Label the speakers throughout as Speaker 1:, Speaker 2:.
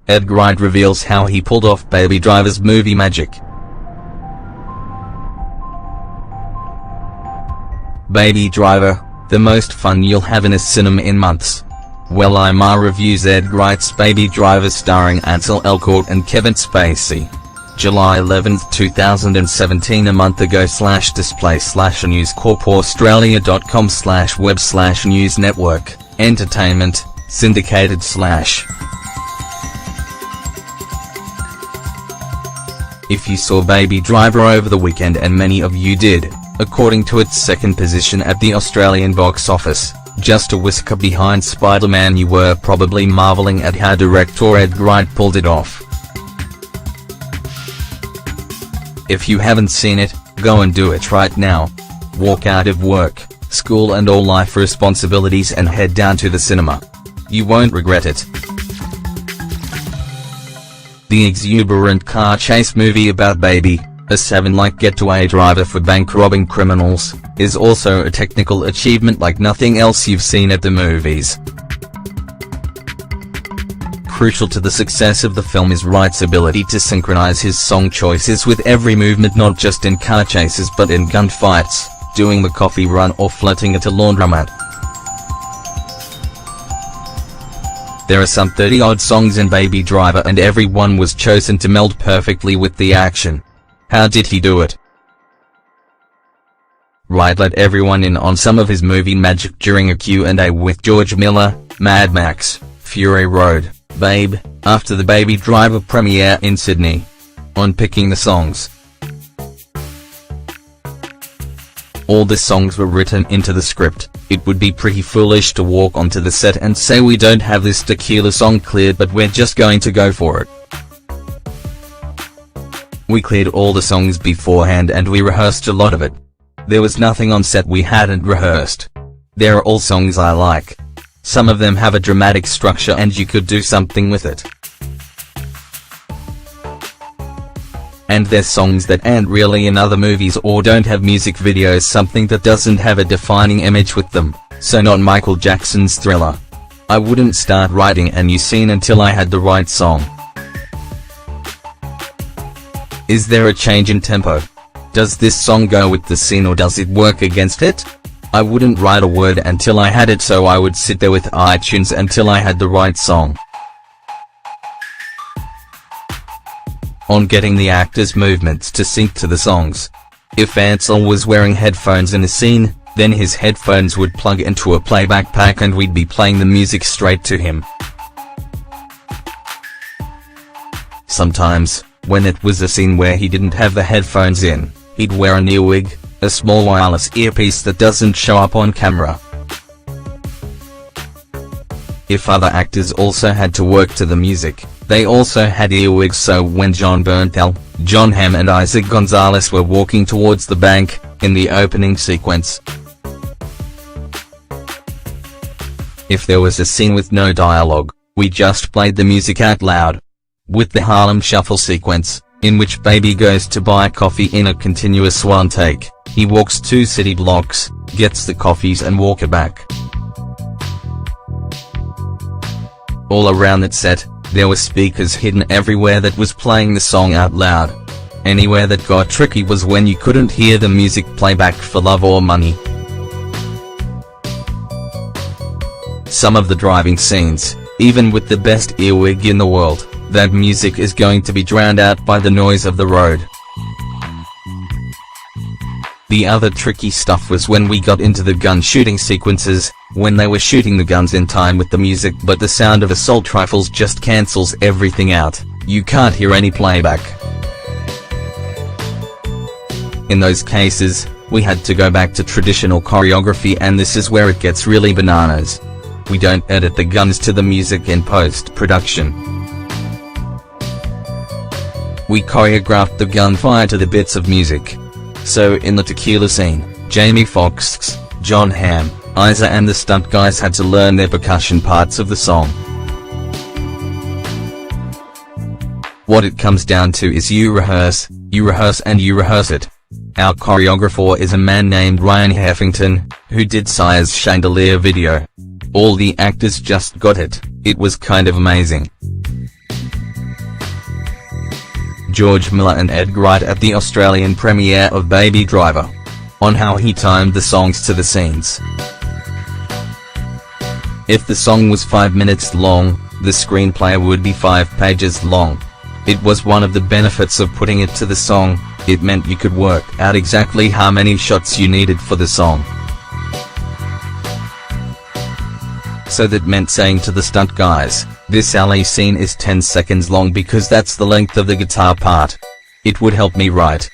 Speaker 1: Edgar Wright reveals how he pulled off Baby Driver's movie magic. Baby Driver, the most fun you'll have in a cinema in months. Well, IMA reviews Edgar Wright's Baby Driver starring Ansel Elgort and Kevin Spacey. July 11, 2017. A month ago. /display/newscorpaustralia.com/web/news network, entertainment, syndicated / If you saw Baby Driver over the weekend, and many of you did, according to its second position at the Australian box office, just a whisker behind Spider-Man, you were probably marveling at how director Edgar Wright pulled it off. If you haven't seen it, go and do it right now. Walk out of work, school and all life responsibilities and head down to the cinema. You won't regret it. The exuberant car chase movie about Baby, a savant-like getaway driver for bank-robbing criminals, is also a technical achievement like nothing else you've seen at the movies. Crucial to the success of the film is Wright's ability to synchronize his song choices with every movement, not just in car chases but in gunfights, doing the coffee run or flirting at a laundromat. There are some 30-odd songs in Baby Driver, and every one was chosen to meld perfectly with the action. How did he do it? Wright let everyone in on some of his movie magic during a Q&A with George Miller, Mad Max, Fury Road, Babe, after the Baby Driver premiere in Sydney, on picking the songs. All the songs were written into the script. It would be pretty foolish to walk onto the set and say we don't have this tequila song cleared but we're just going to go for it. We cleared all the songs beforehand and we rehearsed a lot of it. There was nothing on set we hadn't rehearsed. They're all songs I like. Some of them have a dramatic structure and you could do something with it. And there's songs that aren't really in other movies or don't have music videos, something that doesn't have a defining image with them, so not Michael Jackson's Thriller. I wouldn't start writing a new scene until I had the right song. Is there a change in tempo? Does this song go with the scene or does it work against it? I wouldn't write a word until I had it, so I would sit there with iTunes until I had the right song. On getting the actors' movements to sync to the songs. If Ansel was wearing headphones in a scene, then his headphones would plug into a playback pack and we'd be playing the music straight to him. Sometimes, when it was a scene where he didn't have the headphones in, he'd wear an earwig, a small wireless earpiece that doesn't show up on camera. If other actors also had to work to the music, they also had earwigs, so when Jon Bernthal, Jon Hamm and Isaac Gonzalez were walking towards the bank, in the opening sequence. If there was a scene with no dialogue, we just played the music out loud. With the Harlem Shuffle sequence, in which Baby goes to buy coffee in a continuous one take, he walks 2 city blocks, gets the coffees and walks it back. All around that set, there were speakers hidden everywhere that was playing the song out loud. Anywhere that got tricky was when you couldn't hear the music playback for Love or Money. Some of the driving scenes, even with the best earwig in the world, that music is going to be drowned out by the noise of the road. The other tricky stuff was when we got into the gun shooting sequences, when they were shooting the guns in time with the music but the sound of assault rifles just cancels everything out. You can't hear any playback. In those cases, we had to go back to traditional choreography, and this is where it gets really bananas. We don't edit the guns to the music in post-production. We choreographed the gunfire to the bits of music. So in the tequila scene, Jamie Foxx, Jon Hamm, Isa and the stunt guys had to learn their percussion parts of the song. What it comes down to is you rehearse and you rehearse it. Our choreographer is a man named Ryan Heffington, who did Sire's Chandelier video. All the actors just got it. It was kind of amazing. George Miller and Edgar Wright at the Australian premiere of Baby Driver, on how he timed the songs to the scenes. If the song was 5 minutes long, the screenplay would be 5 pages long. It was one of the benefits of putting it to the song. It meant you could work out exactly how many shots you needed for the song. So that meant saying to the stunt guys, this alley scene is 10 seconds long because that's the length of the guitar part. It would help me write.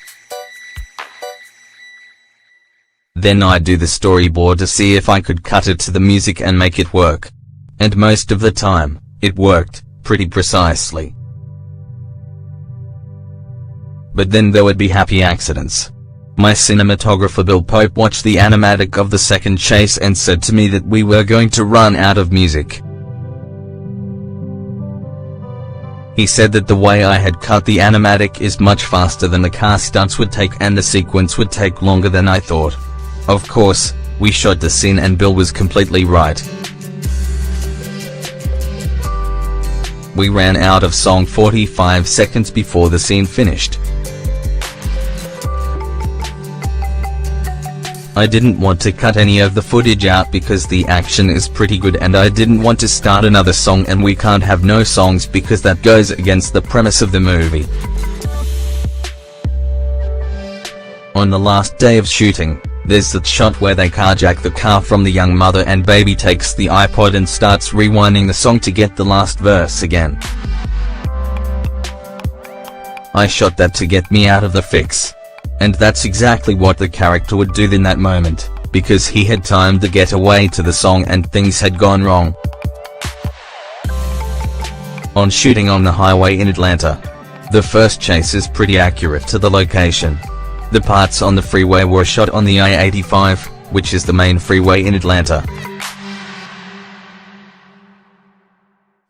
Speaker 1: Then I'd do the storyboard to see if I could cut it to the music and make it work. And most of the time, it worked, pretty precisely. But then there would be happy accidents. My cinematographer Bill Pope watched the animatic of the second chase and said to me that we were going to run out of music. He said that the way I had cut the animatic is much faster than the car stunts would take and the sequence would take longer than I thought. Of course, we shot the scene and Bill was completely right. We ran out of song 45 seconds before the scene finished. I didn't want to cut any of the footage out because the action is pretty good and I didn't want to start another song and we can't have no songs because that goes against the premise of the movie. On the last day of shooting, there's that shot where they carjack the car from the young mother and Baby takes the iPod and starts rewinding the song to get the last verse again. I shot that to get me out of the fix. And that's exactly what the character would do in that moment, because he had timed the getaway to the song and things had gone wrong. On shooting on the highway in Atlanta, the first chase is pretty accurate to the location. The parts on the freeway were shot on the I-85, which is the main freeway in Atlanta.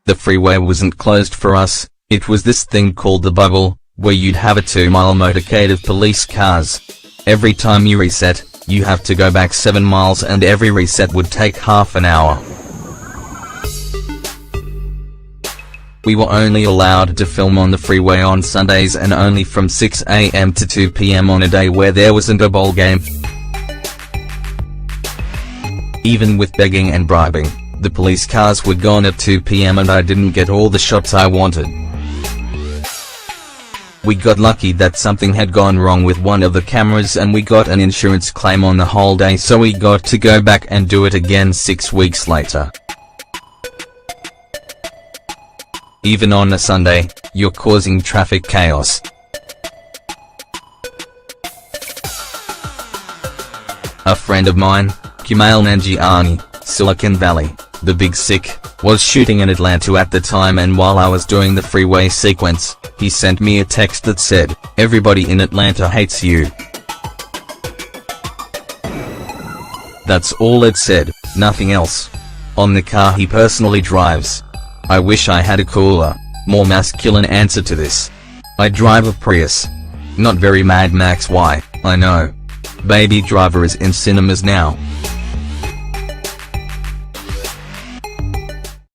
Speaker 1: The freeway wasn't closed for us, it was this thing called the bubble, where you'd have a 2-mile motorcade of police cars. Every time you reset, you have to go back 7 miles and every reset would take half an hour. We were only allowed to film on the freeway on Sundays and only from 6 a.m. to 2 p.m. on a day where there wasn't a bowl game. Even with begging and bribing, the police cars were gone at 2 p.m. and I didn't get all the shots I wanted. We got lucky that something had gone wrong with one of the cameras and we got an insurance claim on the whole day, so we got to go back and do it again 6 weeks later. Even on a Sunday, you're causing traffic chaos. A friend of mine, Kumail Nanjiani, Silicon Valley, the Big Sick, was shooting in Atlanta at the time, and while I was doing the freeway sequence, he sent me a text that said, "Everybody in Atlanta hates you." That's all it said, nothing else. On the car he personally drives. I wish I had a cooler, more masculine answer to this. I drive a Prius. Not very Mad Max, why, I know. Baby Driver is in cinemas now.